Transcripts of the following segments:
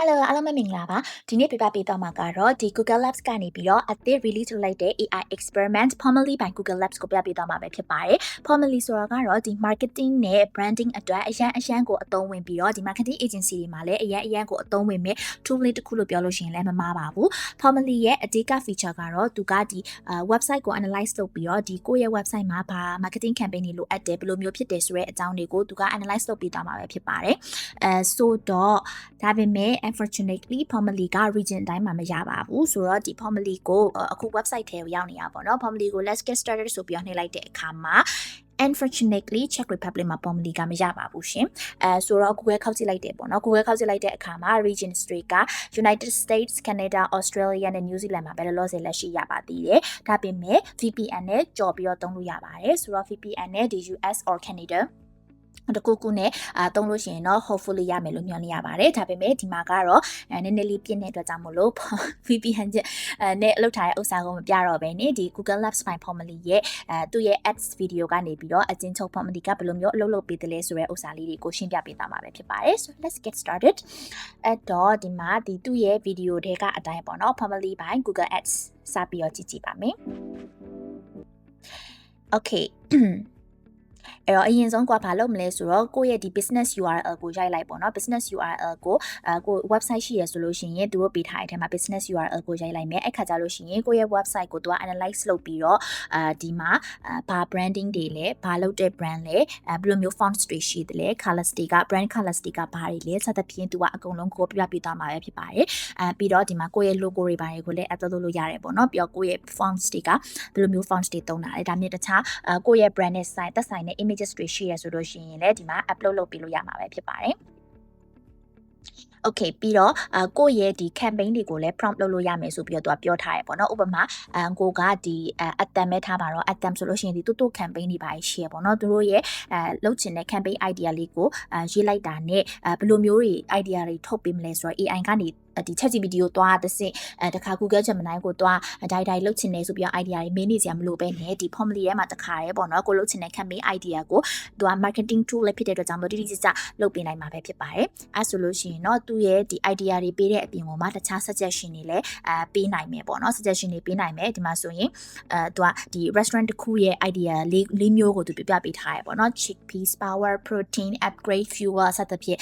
Hello အားလုံးပဲမင်္ဂလာပါဒီနေ့ပြပြပေးတော့မှာကတော့ဒီ Google Labs ကနေပြီးတော့အသစ် release လုပ်လိုက်တဲ့ AI experiment Pomely by Google Labs ကိုပြပြပေးတော့မှာပဲဖြစ်ပါတယ် Pomely ဆိုတာကတော့ဒီ marketing နဲ့ branding အတွက်အရန်ကိုအသုံးဝင်ပြီးတော့ဒီ marketing agency တွေမှာလည်းအရန်ကိုအသုံးဝင်မဲ့ tool လေးတစ်ခုလို့ပြောလို့ရှိရင်လည်းမမှားပါဘူး Pomely ရဲ့အဓိက feature ကတော့သူကဒီ website ကို analyze လုပ်ပြီးတော့ဒီကိုယ့်ရဲ့ website မှာဘာ marketing campaign တွေလိုအပ်တယ်ဘယ်လိုမျိုးဖြစ်တယ်ဆိုတဲ့အကြောင်းတွေကိုသူက analyze လုပ်ပြီးတော့မှာပဲဖြစ်ပါတယ်ဆိုတော့ဒါပေမဲ့ unfortunately Pomely က region အတိုင်းမှာမရပါဘူးဆိုတော့ဒီ Pomely ကိုအခု website ထဲကိုရောက်နေတာပေါ့နော် Pomely ကို let's get started ဆိုပြီးနှိပ်လိုက်တဲ့အခါမှာ unfortunately Czech Republic မှာ Pomely ကမရပါဘူးရှင်ဆိုတော့ Google ခောက်ကြည့်လိုက်တယ်ပေါ့နော် Google ခောက်ကြည့်လိုက်တဲ့အခါမှာ region street က United States Canada Australia နဲ့ New Zealand မှာပဲလောလောဆယ်လက်ရှိရပါသေးတယ်ဒါပေမဲ့ VPN နဲ့ကြော်ပြီးတော့သုံးလို့ရပါတယ်ဆိုတော့ VPN နဲ့ဒီ US or Canadaတကူနဲ့သုံးလို့ရှိရင်တော့ hopefully ရမယ်လို့မျှော်လင့်ရပါတယ်ဒါပေမဲ့ဒီမှာကတော့နည်းနည်းလေးပြည့်တဲ့အတွက်ကြောင့်မလို့ VPN နဲ့လောက်ထားတဲ့ဥစ္စာကိုမပြတော့ဘဲနဲ့ဒီ Google Labs by Pomely ရဲ့သူ့ရဲ့ ads video ကနေပြီးတော့အချင်းချုပ် Pomely ကဘယ်လိုမျိုးအလုပ်လုပ်ပေးတယ်လဲဆိုတဲ့ဥစ္စာလေးတွေကိုရှင်းပြပေးသွားမှာပဲဖြစ်ပါတယ် so let's get started အဲ့တော့ဒီမှာဒီသူ့ရဲ့ video တွေကအတိုင်းပေါ့နော် Pomely by Google Ads စပြီးတော့ကြည့်ပါမယ် okayအဲ့တော့အရင်ဆုံးကဘာလုပ်မလဲဆိုတော့ကိုယ့်ရဲ့ဒီ business URL ကိုရိုက်လိုက်ပေါ့နော် business URL ကိုကို website ရှိရဆိုလို့ရှိရင်သူတို့ပေးထားတဲ့အထဲမှာ business URL ကိုရိုက်လိုက်မယ်အဲ့ခါကျလို့ရှိရင်ကိုယ့်ရဲ့ website ကိုသူက analyze လုပ်ပြီးတော့ဒီမှာဘာ branding တွေလဲဘာလုပ်တဲ့ brand လဲဘယ်လိုမျိုး fonts တွေရှိတယ်လဲ colors တွေက brand colors တွေကဘာတွေလဲစသဖြင့်သူကအကုန်လုံးကိုပြပြသွားမှာပဲဖြစ်ပါတယ်ပြီးတော့ဒီမှာကိုယ့်ရဲ့ logo တွေဘာတွေကိုလည်း add လုပ်လို့ရတယ်ပေါ့နော်ပြီးတော့ကိုယ့်ရဲ့ fonts တွေကဘယ်လိုမျိုး fonts တွေသုံးတာလဲဒါမျိုးတခြားကိုယ့်ရဲ့ brand နဲ့သက်ဆိုင်တဲ့ images တွေရှိရဆိုလို့ရှိရင်လည်းဒီမှာ upload လုပ်ပေးလို့ရမှာပဲဖြစ်ပါတယ် okay ပြီးတော့ကိုယ့်ရဲ့ဒီ campaign တွေကိုလည်း prompt လုပ်လို့ရမယ်ဆိုပြီးတော့သူကပြောထားရပေါ့နော်ဥပမာကိုကဒီအတန်မဲ့ထားပါတော့အတန်ဆိုလို့ရှိရင်ဒီတူ campaign တွေပါရှိရပေါ့နော်သူတို့ရဲ့လုပ်ချင်တဲ့ campaign idea လေးကိုရေးလိုက်တာနဲ့ဘယ်လိုမျိုးတွေ idea တွေထုတ်ပေးမလဲဆိုတော့ AI ကနေဒီ ChatGPT ကိုတွားသစင်တခါ Google Gemini ကိုတွားဒိုင်လုတ်ချင်နေဆိုပြီးတော့ idea တွေမင်းနေစရာမလိုပဲနဲ့ဒီ Pomely ထဲမှာတခါရဲပေါ့နော်ကိုလုတ်ချင်တဲ့ campaign idea ကိုသူက marketing tool လေးဖြစ်တဲ့အတွက်ကြောင့်မို့တိတိကျကျလုပ်ပေးနိုင်မှာပဲဖြစ်ပါတယ်အဲဆိုလို့ရှိရင်တော့သူရဲ့ဒီ idea တွေပေးတဲ့အပြင်မှာတခြား suggestion တွေလည်းပေးနိုင်မယ်ပေါ့နော် suggestion တွေပေးနိုင်မယ်ဒီမှာဆိုရင်သူကဒီ restaurant တစ်ခုရဲ့ idea လေးမျိုးကိုသူပြပြပေးထားရပေါ့နော် chickpeas power protein upgrade fuel စသဖြင့်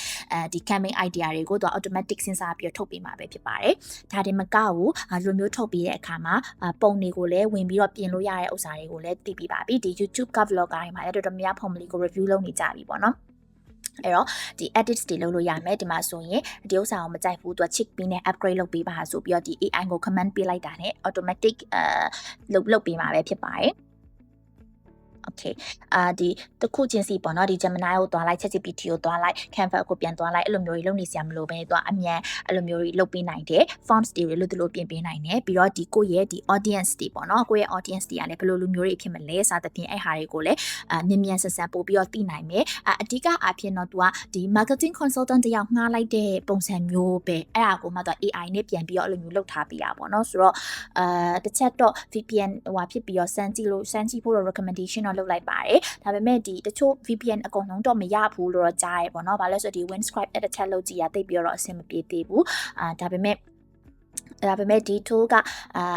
ဒီ campaign idea တွေကိုသူက automatic စဉ်းစားပြီးထုတ်ပေးမှာပဲဖြစ်ပါတယ်ဒါတင်မကဘူးဒီလိုမျိုးထုတ်ပေးတဲ့အခါမှာပုံတွေကိုလည်းဝင်ပြီးတော့ပြင်လို့ရတဲ့ဥစ္စာတွေကိုလည်းသိပြီးပါပြီဒီ YouTube က vlogger တွေမှာလည်းတော်တော်များ Pomely ကို review လုပ်နေကြပြီပေါ့နော်အဲ့တော့ဒီ edits တွေလုပ်လို့ရမယ်ဒီမှာဆိုရင်ဒီဥစ္စာကိုမကြိုက်ဘူးသူက chickpea နဲ့ upgrade လုပ်ပေးပါဆိုပြီးတော့ဒီ AI ကို command ပေးလိုက်တာနဲ့ automatic လုပ်ပေးမှာပဲဖြစ်ပါတယ် okay ဒီတခုချင်းစီပေါ့နော်ဒီ Gemini ကိုတွားလိုက် ChatGPT ကိုတွားလိုက် Canva ကိုပြန်တွားလိုက်အဲ့လိုမျိုးတွေလုပ်နေစရာမလိုဘဲသူကအမြန်အဲ့လိုမျိုးတွေလုပ်ပေးနိုင်တယ် fonts တွေလို့ပြင်ပေးနိုင်တယ်ပြီးတော့ဒီကိုယ့်ရဲ့ဒီ audience တွေပေါ့နော်ကိုယ့်ရဲ့ audience တွေကလည်းဘယ်လိုလူမျိုးတွေဖြစ်မလဲစသဖြင့်အဲ့ဟာတွေကိုလည်းမြန်ဆန်ပို့ပြီးတော့သိနိုင်မယ်အဓိကအဖြစ်တော့သူကဒီ marketing consultant တယောက်ငှားလိုက်တဲ့ပုံစံမျိုးပဲအဲ့ဒါကိုမှသူ AI နဲ့ပြန်ပြီးတော့အဲ့လိုမျိုးလုပ်ထားပေးတာပေါ့နော်ဆိုတော့တစ်ချက်တော့ VPN ဟိုဖြစ်ပြီးတော့စမ်းကြည့်ဖို့တော့ recommendation တော့လုပ်လိုက်ပါတယ်ဒါပေမဲ့ဒီတချို့ VPN အကုန်လုံးတော့မရဘူးလို့တော့ကြားရပေါ့နော်ဘာလဲဆိုဒီ Windscribe တစ်ချက်လုပ်ကြည့်ရသိပြီးတော့အဆင်မပြေသေးဘူးဒါပေမဲ့ဒီ tool က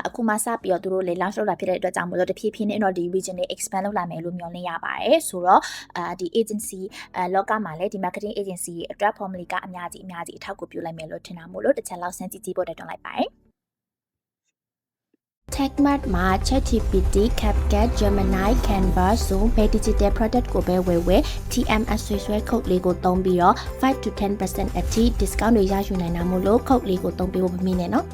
အခုမှစပြီးတော့သူတို့လေ launch လုပ်လာဖြစ်တဲ့အတွက်ကြောင့်မလို့တဖြည်းဖြည်းနဲ့တော့ဒီ region တွေ expand လုပ်လာမယ်လို့မျှော်လင့်ရပါတယ်ဆိုတော့ဒီ agency လောကမှာလည်းဒီ marketing agency အတွက် Pomely ကအများကြီးအထောက်အကူပြုလိုက်မယ်လို့ထင်တာမို့လို့တစ်ချက်လောက်စမ်းကြည့်ဖို့တိုက်တွန်းလိုက်ပါတယ်Techmart မှာ ChatGPT, CapCut, Gemini, Canva, Zoom ပဲ digital product ကိုပဲဝယ် TMS ဆွဲ code လေးကိုသုံးပြီးတော့5 to 10% အထိ discount တွေရယူနိုင်တာမို့လို့ code လေးကိုသုံးပေးဖို့မမေ့နဲ့နော်